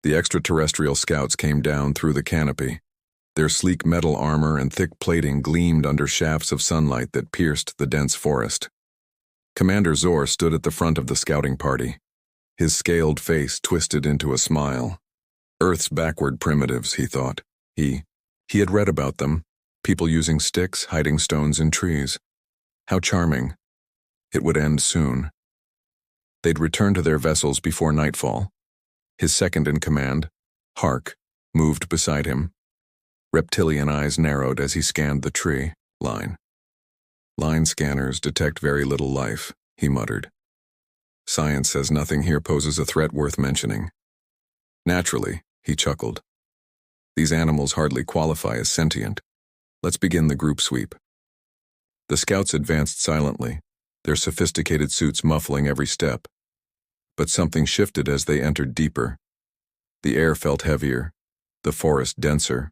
The extraterrestrial scouts came down through the canopy. Their sleek metal armor and thick plating gleamed under shafts of sunlight that pierced the dense forest. Commander Zor stood at the front of the scouting party. His scaled face twisted into a smile. Earth's backward primitives, he thought. He had read about them, people using sticks, hiding stones in trees. How charming. It would end soon. They'd return to their vessels before nightfall. His second in command, Hark, moved beside him. Reptilian eyes narrowed as he scanned the tree line. Line scanners detect very little life, he muttered. Science says nothing here poses a threat worth mentioning. Naturally, he chuckled. These animals hardly qualify as sentient. Let's begin the group sweep. The scouts advanced silently, their sophisticated suits muffling every step. But something shifted as they entered deeper. The air felt heavier, the forest denser.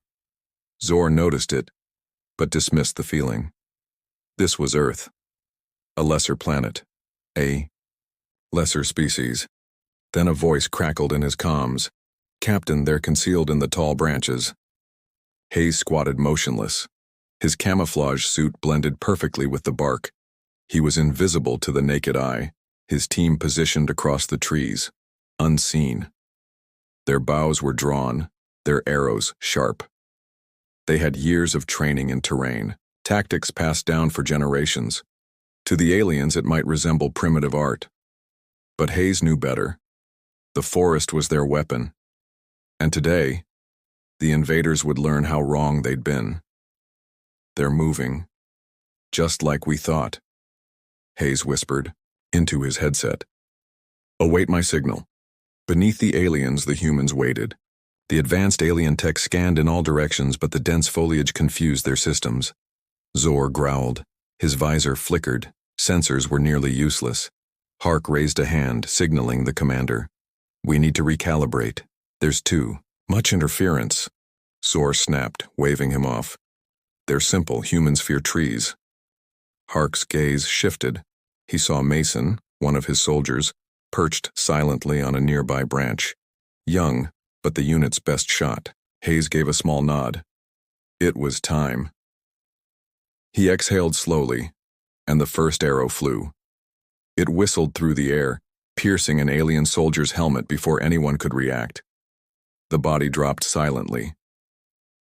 Zor noticed it, but dismissed the feeling. This was Earth. A lesser planet. A lesser species. Then a voice crackled in his comms. Captain, they're concealed in the tall branches. Hayes squatted motionless. His camouflage suit blended perfectly with the bark. He was invisible to the naked eye, his team positioned across the trees, unseen. Their bows were drawn, their arrows sharp. They had years of training in terrain, tactics passed down for generations. To the aliens it might resemble primitive art. But Hayes knew better. The forest was their weapon. And today, the invaders would learn how wrong they'd been. They're moving. Just like we thought, Hayes whispered into his headset. Await my signal. Beneath the aliens, the humans waited. The advanced alien tech scanned in all directions, but the dense foliage confused their systems. Zor growled. His visor flickered. Sensors were nearly useless. Hark raised a hand, signaling the commander. We need to recalibrate. There's too much interference. Zor snapped, waving him off. They're simple. Humans fear trees. Hark's gaze shifted. He saw Mason, one of his soldiers, perched silently on a nearby branch. Young, but the unit's best shot. Hayes gave a small nod. It was time. He exhaled slowly, and the first arrow flew. It whistled through the air, piercing an alien soldier's helmet before anyone could react. The body dropped silently.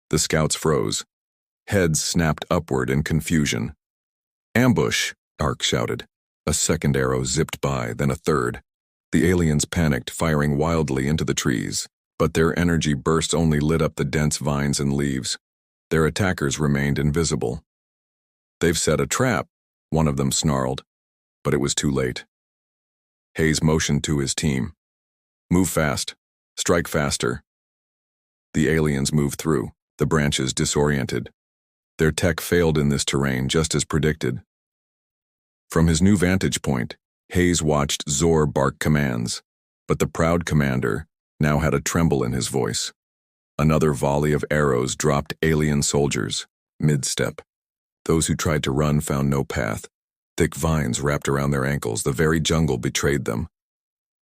The scouts froze. Heads snapped upward in confusion. Ambush, Hark shouted. A second arrow zipped by, then a third. The aliens panicked, firing wildly into the trees. But their energy bursts only lit up the dense vines and leaves. Their attackers remained invisible. They've set a trap, one of them snarled. But it was too late. Hayes motioned to his team. Move fast. Strike faster. The aliens moved through, the branches disoriented. Their tech failed in this terrain, just as predicted. From his new vantage point, Hayes watched Zor bark commands, but the proud commander now had a tremble in his voice. Another volley of arrows dropped alien soldiers, mid-step. Those who tried to run found no path. Thick vines wrapped around their ankles, the very jungle betrayed them.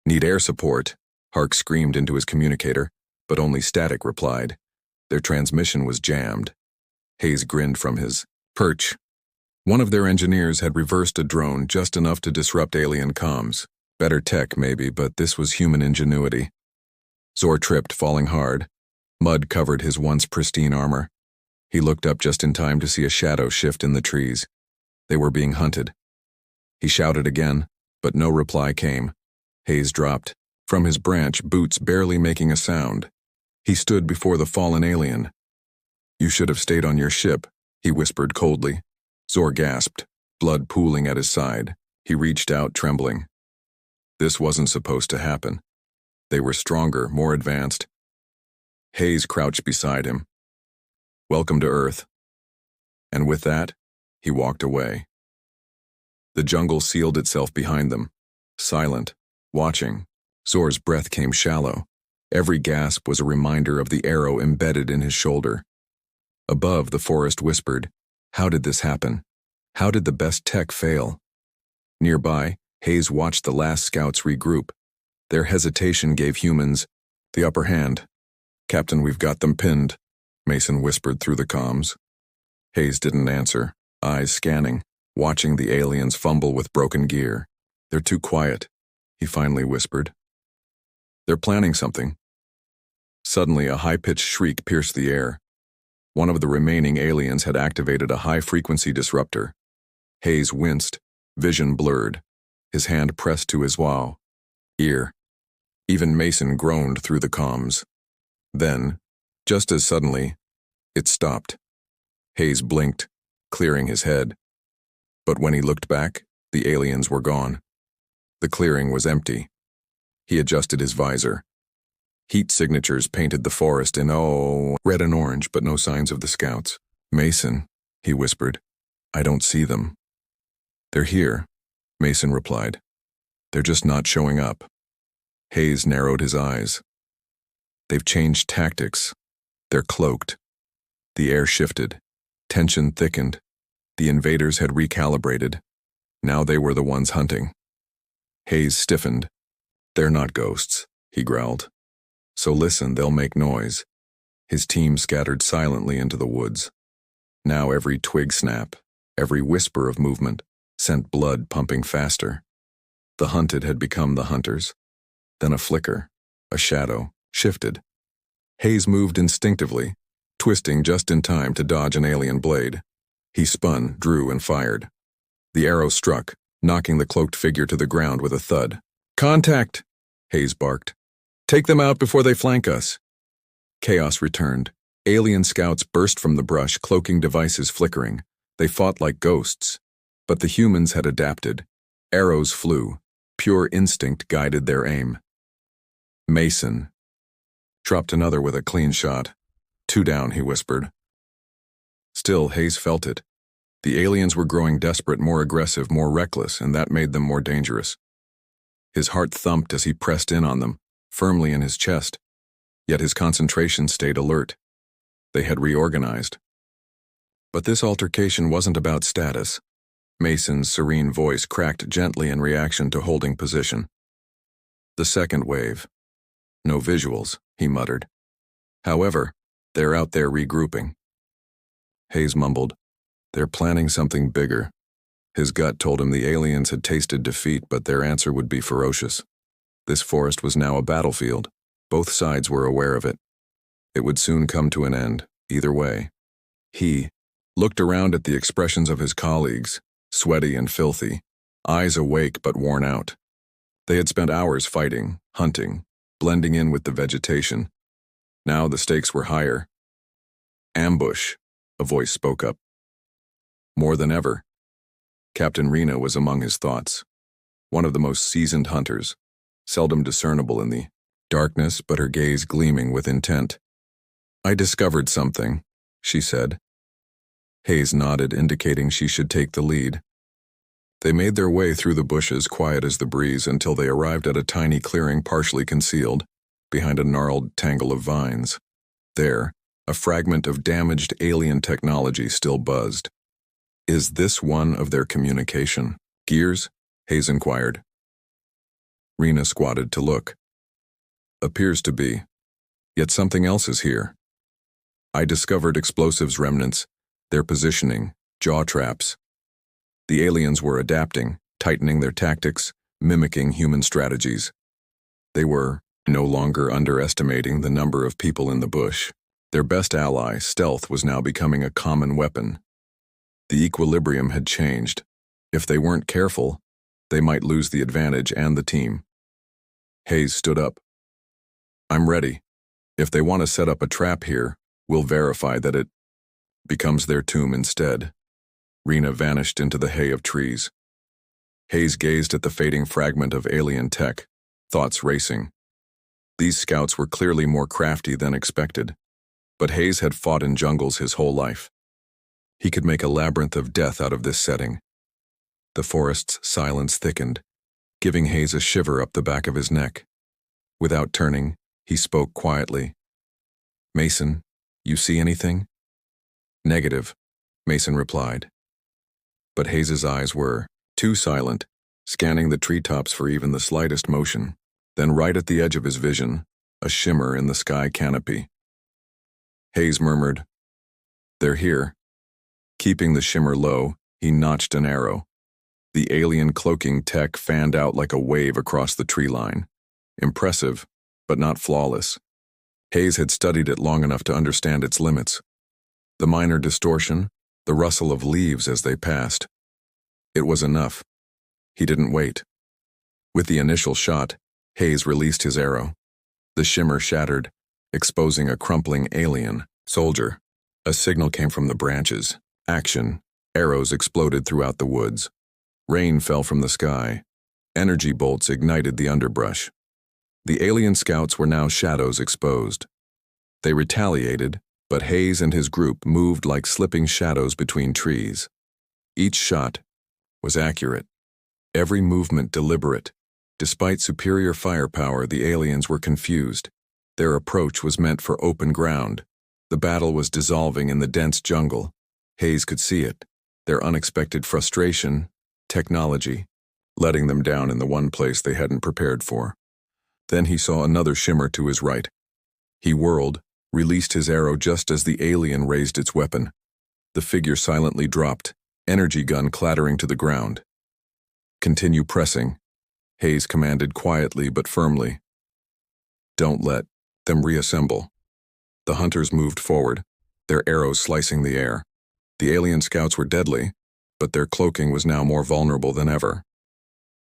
Need air support, Hark screamed into his communicator, but only static replied. Their transmission was jammed. Hayes grinned from his perch. One of their engineers had reversed a drone just enough to disrupt alien comms. Better tech, maybe, but this was human ingenuity. Zor tripped, falling hard. Mud covered his once pristine armor. He looked up just in time to see a shadow shift in the trees. They were being hunted. He shouted again, but no reply came. Hayes dropped. From his branch, boots barely making a sound. He stood before the fallen alien. You should have stayed on your ship, he whispered coldly. Zor gasped, blood pooling at his side. He reached out, trembling. This wasn't supposed to happen. They were stronger, more advanced. Hayes crouched beside him. Welcome to Earth. And with that, he walked away. The jungle sealed itself behind them, silent, watching. Zor's breath came shallow. Every gasp was a reminder of the arrow embedded in his shoulder. Above, the forest whispered, how did this happen? How did the best tech fail? Nearby, Hayes watched the last scouts regroup. Their hesitation gave humans The upper hand. Captain, we've got them pinned, Mason whispered through the comms. Hayes didn't answer, eyes scanning, watching the aliens fumble with broken gear. They're too quiet, he finally whispered. They're planning something. Suddenly, a high-pitched shriek pierced the air. One of the remaining aliens had activated a high-frequency disruptor. Hayes winced, vision blurred, his hand pressed to his ear. Even Mason groaned through the comms. Then, just as suddenly, it stopped. Hayes blinked, clearing his head. But when he looked back, the aliens were gone. The clearing was empty. He adjusted his visor. Heat signatures painted the forest in, red and orange, but no signs of the scouts. Mason, he whispered, I don't see them. They're here, Mason replied. They're just not showing up. Hayes narrowed his eyes. They've changed tactics. They're cloaked. The air shifted. Tension thickened. The invaders had recalibrated. Now they were the ones hunting. Hayes stiffened. They're not ghosts, he growled. So listen, they'll make noise. His team scattered silently into the woods. Now every twig snap, every whisper of movement, sent blood pumping faster. The hunted had become the hunters. Then a flicker, a shadow, shifted. Hayes moved instinctively, twisting just in time to dodge an alien blade. He spun, drew, and fired. The arrow struck, knocking the cloaked figure to the ground with a thud. Contact! Hayes barked. Take them out before they flank us. Chaos returned. Alien scouts burst from the brush, cloaking devices flickering. They fought like ghosts. But the humans had adapted. Arrows flew. Pure instinct guided their aim. Mason dropped another with a clean shot. 2 down, he whispered. Still, Hayes felt it. The aliens were growing desperate, more aggressive, more reckless, and that made them more dangerous. His heart thumped as he pressed in on them, firmly in his chest, yet his concentration stayed alert. They had reorganized. But this altercation wasn't about status. Mason's serene voice cracked gently in reaction to holding position. The second wave. No visuals, he muttered. However, they're out there regrouping. Hayes mumbled, they're planning something bigger. His gut told him the aliens had tasted defeat, but their answer would be ferocious. This forest was now a battlefield. Both sides were aware of it. It would soon come to an end, either way. He looked around at the expressions of his colleagues, sweaty and filthy, eyes awake but worn out. They had spent hours fighting, hunting, blending in with the vegetation. Now the stakes were higher. Ambush, a voice spoke up. More than ever. Captain Rena was among his thoughts. One of the most seasoned hunters, seldom discernible in the darkness, but her gaze gleaming with intent. I discovered something, she said. Hayes nodded, indicating she should take the lead. They made their way through the bushes, quiet as the breeze, until they arrived at a tiny clearing partially concealed, behind a gnarled tangle of vines. There, a fragment of damaged alien technology still buzzed. Is this one of their communication gears? Hayes inquired. Rena squatted to look. Appears to be. Yet something else is here. I discovered explosives remnants, their positioning, jaw traps. The aliens were adapting, tightening their tactics, mimicking human strategies. They were no longer underestimating the number of people in the bush. Their best ally, stealth, was now becoming a common weapon. The equilibrium had changed. If they weren't careful, they might lose the advantage and the team. Hayes stood up. I'm ready. If they want to set up a trap here, we'll verify that it becomes their tomb instead. Rena vanished into the hay of trees. Hayes gazed at the fading fragment of alien tech, thoughts racing. These scouts were clearly more crafty than expected, but Hayes had fought in jungles his whole life. He could make a labyrinth of death out of this setting. The forest's silence thickened, giving Hayes a shiver up the back of his neck. Without turning, he spoke quietly. Mason, you see anything? Negative, Mason replied. But Hayes's eyes were too silent, scanning the treetops for even the slightest motion. Then right at the edge of his vision, a shimmer in the sky canopy. Hayes murmured, "They're here." Keeping the shimmer low, he notched an arrow. The alien cloaking tech fanned out like a wave across the tree line. Impressive, but not flawless. Hayes had studied it long enough to understand its limits. The minor distortion, the rustle of leaves as they passed. It was enough. He didn't wait. With the initial shot, Hayes released his arrow. The shimmer shattered, exposing a crumpling alien soldier. A signal came from the branches. Action. Arrows exploded throughout the woods. Rain fell from the sky. Energy bolts ignited the underbrush. The alien scouts were now shadows exposed. They retaliated, but Hayes and his group moved like slipping shadows between trees. Each shot was accurate. Every movement deliberate. Despite superior firepower, the aliens were confused. Their approach was meant for open ground. The battle was dissolving in the dense jungle. Hayes could see it. Their unexpected frustration, technology, letting them down in the one place they hadn't prepared for. Then he saw another shimmer to his right. He whirled, released his arrow just as the alien raised its weapon. The figure silently dropped, energy gun clattering to the ground. "Continue pressing," Hayes commanded quietly but firmly. "Don't let them reassemble." The hunters moved forward, their arrows slicing the air. The alien scouts were deadly, but their cloaking was now more vulnerable than ever.